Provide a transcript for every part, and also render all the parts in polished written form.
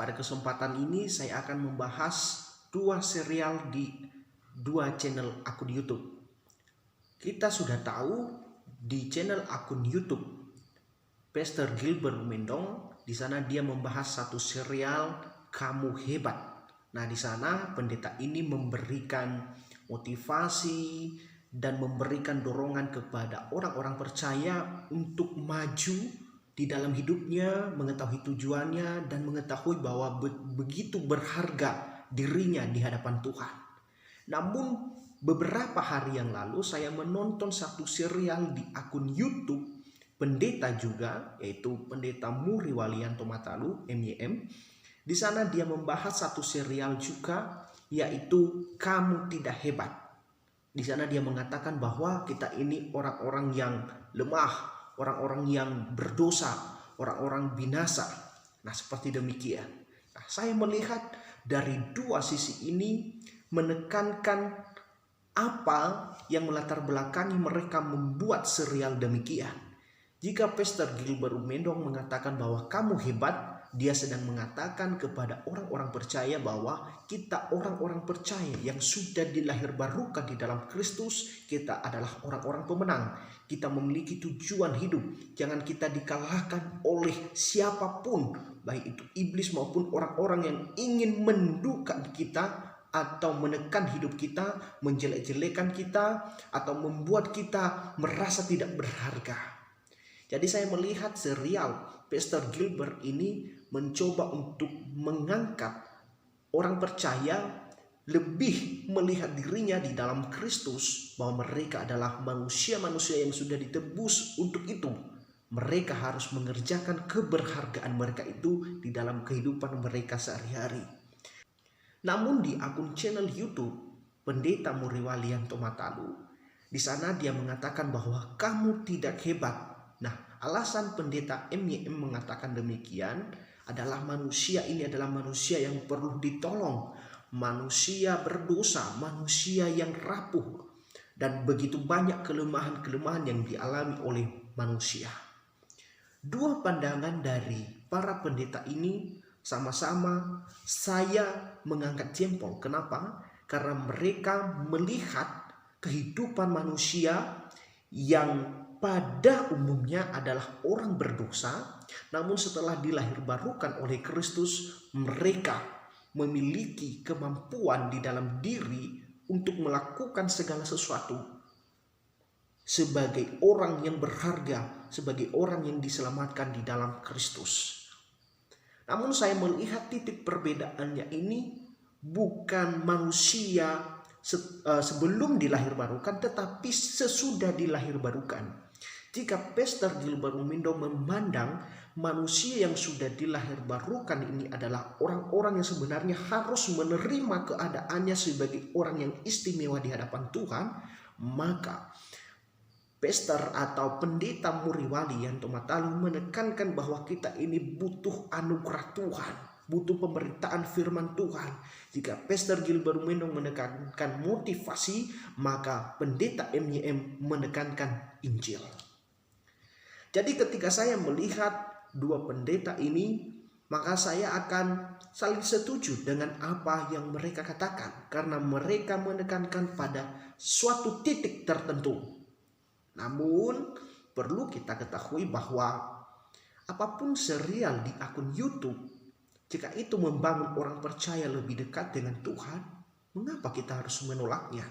Pada kesempatan ini saya akan membahas dua serial di dua channel akun YouTube. Kita sudah tahu di channel akun YouTube Pastor Gilbert Mendong, di sana dia membahas satu serial Kamu Hebat. Nah, di sana pendeta ini memberikan motivasi dan memberikan dorongan kepada orang-orang percaya untuk maju di dalam hidupnya, mengetahui tujuannya, dan mengetahui bahwa begitu berharga dirinya di hadapan Tuhan. Namun beberapa hari yang lalu saya menonton satu serial di akun YouTube pendeta juga, yaitu pendeta Muri Walianto Matalu, MYM. Di sana dia membahas satu serial juga, yaitu Kamu Tidak Hebat. Di sana dia mengatakan bahwa kita ini orang-orang yang lemah, orang-orang yang berdosa, orang-orang binasa. Nah, seperti demikian. Nah, saya melihat dari dua sisi ini menekankan apa yang melatar belakangi mereka membuat serial demikian. Jika Pastor Gilbert Mendong mengatakan bahwa kamu hebat, dia sedang mengatakan kepada orang-orang percaya bahwa kita orang-orang percaya yang sudah dilahirbarukan di dalam Kristus, kita adalah orang-orang pemenang. Kita memiliki tujuan hidup. Jangan kita dikalahkan oleh siapapun, baik itu iblis maupun orang-orang yang ingin mendudukan kita atau menekan hidup kita, menjelek-jelekan kita, atau membuat kita merasa tidak berharga. Jadi saya melihat serial Pastor Gilbert ini mencoba untuk mengangkat orang percaya lebih melihat dirinya di dalam Kristus, bahwa mereka adalah manusia-manusia yang sudah ditebus. Untuk itu mereka harus mengerjakan keberhargaan mereka itu di dalam kehidupan mereka sehari-hari. Namun di akun channel YouTube pendeta Muri Walianto Matalu, di sana dia mengatakan bahwa kamu tidak hebat. Nah, alasan pendeta MYM mengatakan demikian adalah manusia ini adalah manusia yang perlu ditolong, manusia berdosa, manusia yang rapuh, dan begitu banyak kelemahan-kelemahan yang dialami oleh manusia. Dua pandangan dari para pendeta ini sama-sama saya mengangkat jempol. Kenapa? Karena mereka melihat kehidupan manusia yang pada umumnya adalah orang berdosa, namun setelah dilahirbarukan oleh Kristus, mereka memiliki kemampuan di dalam diri untuk melakukan segala sesuatu sebagai orang yang berharga, sebagai orang yang diselamatkan di dalam Kristus. Namun saya melihat titik perbedaannya ini bukan manusia sebelum dilahirbarukan, tetapi sesudah dilahirbarukan. Jika Pastor Gilbert Mendong memandang manusia yang sudah dilahirbarukan ini adalah orang-orang yang sebenarnya harus menerima keadaannya sebagai orang yang istimewa di hadapan Tuhan, maka Pastor atau pendeta Muri Walianto Matalu menekankan bahwa kita ini butuh anugerah Tuhan, butuh pemberitaan firman Tuhan. Jika Pastor Gilbert Mendong menekankan motivasi, maka pendeta MYM menekankan Injil. Jadi ketika saya melihat dua pendeta ini, maka saya akan saling setuju dengan apa yang mereka katakan, karena mereka menekankan pada suatu titik tertentu. Namun perlu kita ketahui bahwa apapun serial di akun YouTube, jika itu membangun orang percaya lebih dekat dengan Tuhan, mengapa kita harus menolaknya?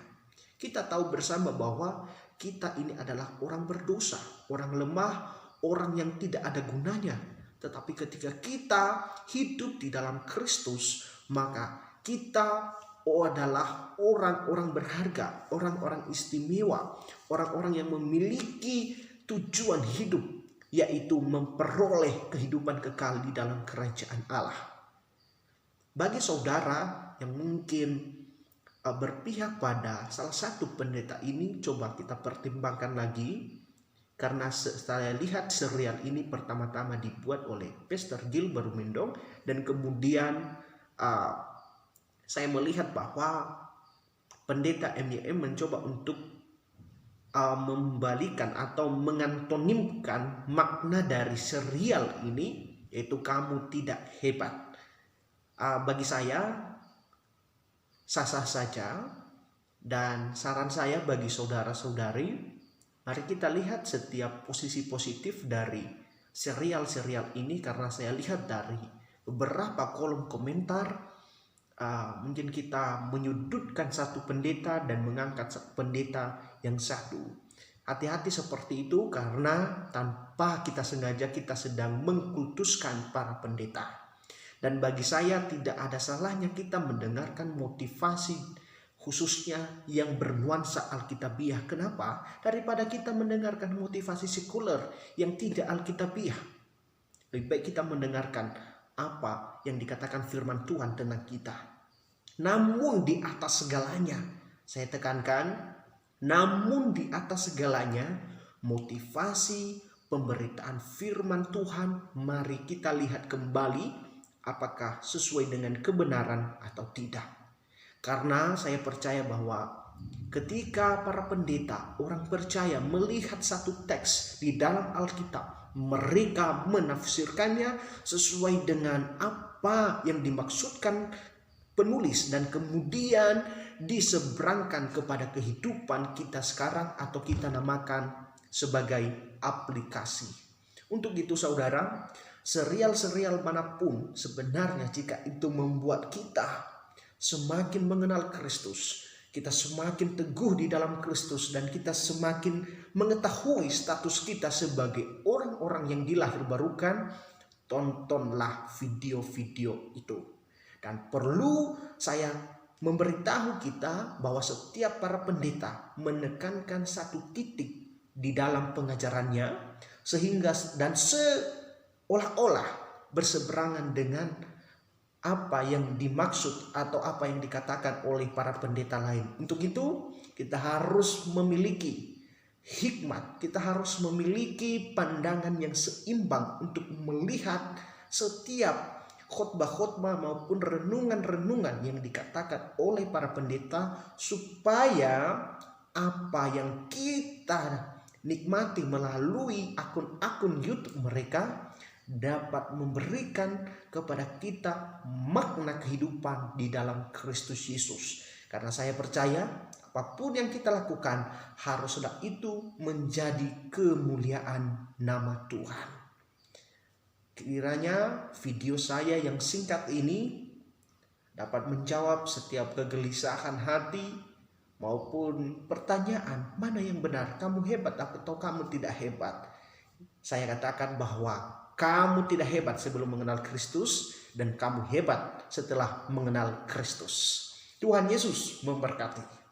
Kita tahu bersama bahwa kita ini adalah orang berdosa, orang lemah, orang yang tidak ada gunanya. Tetapi ketika kita hidup di dalam Kristus, maka kita adalah orang-orang berharga, orang-orang istimewa, orang-orang yang memiliki tujuan hidup, yaitu memperoleh kehidupan kekal di dalam kerajaan Allah. Bagi saudara yang mungkin berpihak pada salah satu pendeta ini, coba kita pertimbangkan lagi, karena saya lihat serial ini pertama-tama dibuat oleh Pastor Gilbert Mendong, dan kemudian saya melihat bahwa pendeta MYM mencoba untuk membalikan atau mengantonimkan makna dari serial ini, yaitu kamu tidak hebat. Bagi saya sah-sah saja, dan saran saya bagi saudara-saudari, mari kita lihat setiap posisi positif dari serial-serial ini, karena saya lihat dari beberapa kolom komentar mungkin kita menyudutkan satu pendeta dan mengangkat pendeta yang satu. Hati-hati seperti itu, karena tanpa kita sengaja kita sedang mengkultuskan para pendeta. Dan bagi saya tidak ada salahnya kita mendengarkan motivasi khususnya yang bernuansa Alkitabiah. Kenapa? Daripada kita mendengarkan motivasi sekuler yang tidak Alkitabiah. Lebih baik kita mendengarkan apa yang dikatakan firman Tuhan tentang kita. Namun di atas segalanya, saya tekankan, namun di atas segalanya, motivasi pemberitaan firman Tuhan, mari kita lihat kembali apakah sesuai dengan kebenaran atau tidak. Karena saya percaya bahwa ketika para pendeta, orang percaya melihat satu teks di dalam Alkitab, mereka menafsirkannya sesuai dengan apa yang dimaksudkan penulis, dan kemudian diseberangkan kepada kehidupan kita sekarang atau kita namakan sebagai aplikasi. Untuk itu saudara, serial-serial manapun sebenarnya jika itu membuat kita semakin mengenal Kristus, kita semakin teguh di dalam Kristus, dan kita semakin mengetahui status kita sebagai orang-orang yang dilahirbarukan, tontonlah video-video itu. Dan perlu saya memberitahu kita bahwa setiap para pendeta menekankan satu titik di dalam pengajarannya, sehingga dan seolah-olah berseberangan dengan apa yang dimaksud atau apa yang dikatakan oleh para pendeta lain. Untuk itu kita harus memiliki hikmat, kita harus memiliki pandangan yang seimbang untuk melihat setiap khotbah-khotbah maupun renungan-renungan yang dikatakan oleh para pendeta, supaya apa yang kita nikmati melalui akun-akun YouTube mereka dapat memberikan kepada kita makna kehidupan di dalam Kristus Yesus. Karena saya percaya apapun yang kita lakukan haruslah itu menjadi kemuliaan nama Tuhan. Kiranya video saya yang singkat ini dapat menjawab setiap kegelisahan hati maupun pertanyaan, mana yang benar, kamu hebat atau kamu tidak hebat. Saya katakan bahwa kamu tidak hebat sebelum mengenal Kristus, dan kamu hebat setelah mengenal Kristus. Tuhan Yesus memberkati.